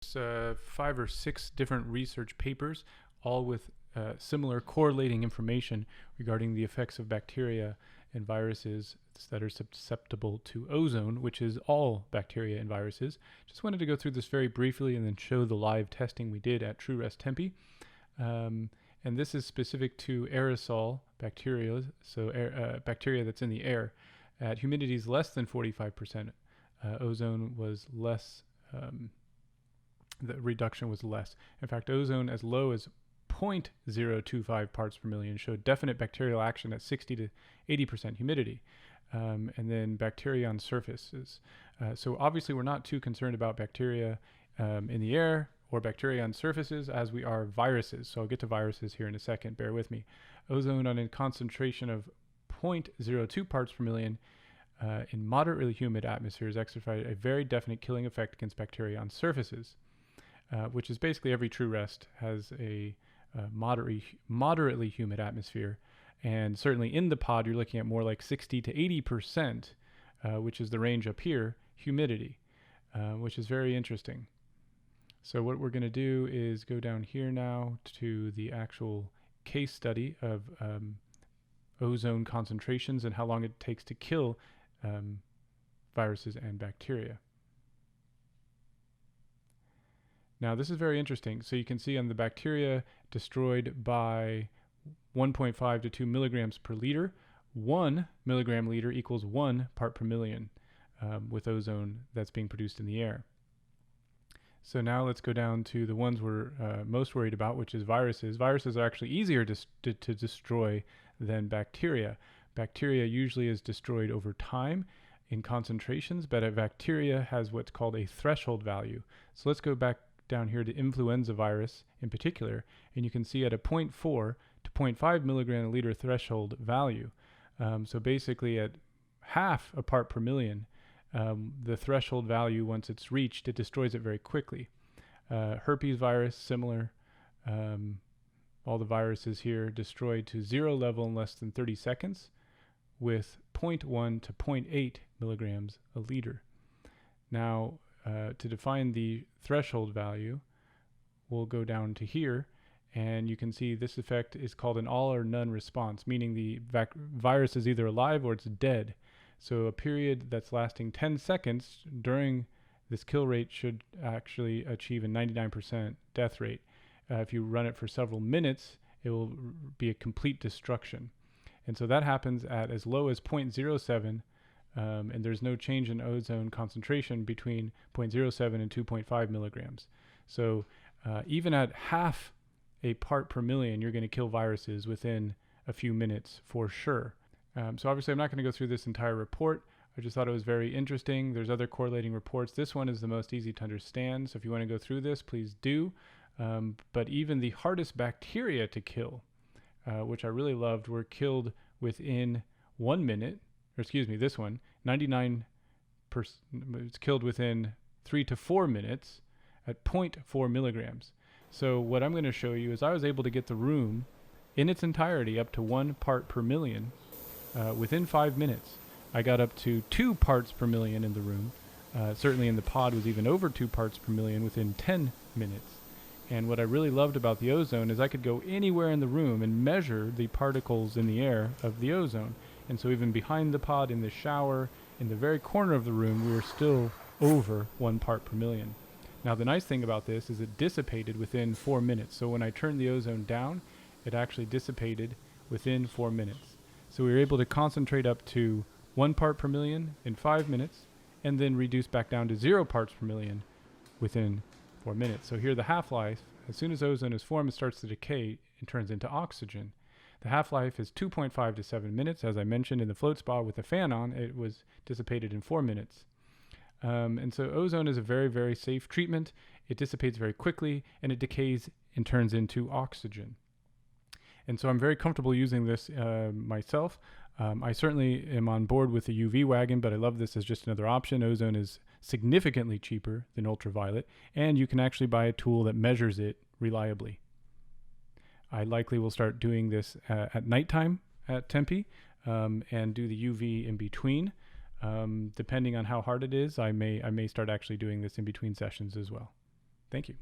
5 or 6 different research papers, all with similar correlating information regarding the effects of bacteria and viruses that are susceptible to ozone, which is all bacteria and viruses. Just wanted to go through this very briefly and then show the live testing we did at True REST Tempe. And this is specific to aerosol bacteria, so bacteria that's in the air. At humidities less than 45%, ozone was less, the reduction was less. In fact, ozone as low as 0.025 parts per million showed definite bacterial action at 60 to 80% humidity. And then bacteria on surfaces. So obviously we're not too concerned about bacteria in the air or bacteria on surfaces as we are viruses. So I'll get to viruses here in a second, bear with me. Ozone on a concentration of 0.02 parts per million in moderately humid atmospheres exercise a very definite killing effect against bacteria on surfaces, which is basically every True REST has a moderately humid atmosphere. And certainly in the pod, you're looking at more like 60 to 80%, which is the range up here, humidity, which is very interesting. So what we're going to do is go down here now to the actual case study of ozone concentrations and how long it takes to kill viruses and bacteria. Now this is very interesting. So you can see on the bacteria destroyed by 1.5 to 2 milligrams per liter, 1 milligram liter equals 1 part per million with ozone that's being produced in the air. So now let's go down to the ones we're most worried about, which is viruses. Viruses are actually easier to destroy than bacteria. Bacteria usually is destroyed over time in concentrations, but a bacteria has what's called a threshold value. So let's go back down here to influenza virus in particular, and you can see at a 0.4 to 0.5 milligram a liter threshold value. So basically at half a part per million, the threshold value, once it's reached, it destroys it very quickly. Herpes virus, similar. All the viruses here destroyed to 0 level in less than 30 seconds with 0.1 to 0.8 milligrams a liter. Now, to define the threshold value, we'll go down to here, and you can see this effect is called an all or none response, meaning the virus is either alive or it's dead. So a period that's lasting 10 seconds during this kill rate should actually achieve a 99% death rate. If you run it for several minutes, it will be a complete destruction. And so that happens at as low as 0.07, and there's no change in ozone concentration between 0.07 and 2.5 milligrams. So even at half a part per million, you're going to kill viruses within a few minutes for sure. So obviously I'm not going to go through this entire report. I just thought it was very interesting. There's other correlating reports. This one is the most easy to understand. So if you want to go through this, please do. But even the hardest bacteria to kill, which I really loved, were killed within 1 minute. Or excuse me, this one, 99%, it's killed within 3 to 4 minutes at 0.4 milligrams. So what I'm going to show you is I was able to get the room in its entirety up to 1 part per million within 5 minutes. I got up to 2 parts per million in the room. Certainly in the pod was even over 2 parts per million within 10 minutes. And what I really loved about the ozone is I could go anywhere in the room and measure the particles in the air of the ozone. And so even behind the pod, in the shower, in the very corner of the room, we were still over 1 part per million. Now the nice thing about this is it dissipated within 4 minutes. So when I turned the ozone down, it actually dissipated within 4 minutes. So we were able to concentrate up to 1 part per million in 5 minutes and then reduce back down to 0 parts per million within 4 minutes. So here the half-life, as soon as ozone is formed, it starts to decay and turns into oxygen. The half-life is 2.5 to 7 minutes. As I mentioned in the float spa with the fan on, it was dissipated in 4 minutes. And so ozone is a very, very safe treatment. It dissipates very quickly and it decays and turns into oxygen. And so I'm very comfortable using this myself. I certainly am on board with the UV wagon, but I love this as just another option. Ozone is significantly cheaper than ultraviolet, and you can actually buy a tool that measures it reliably. I likely will start doing this at nighttime at Tempe and do the UV in between. Depending on how hard it is, I may start actually doing this in between sessions as well. Thank you.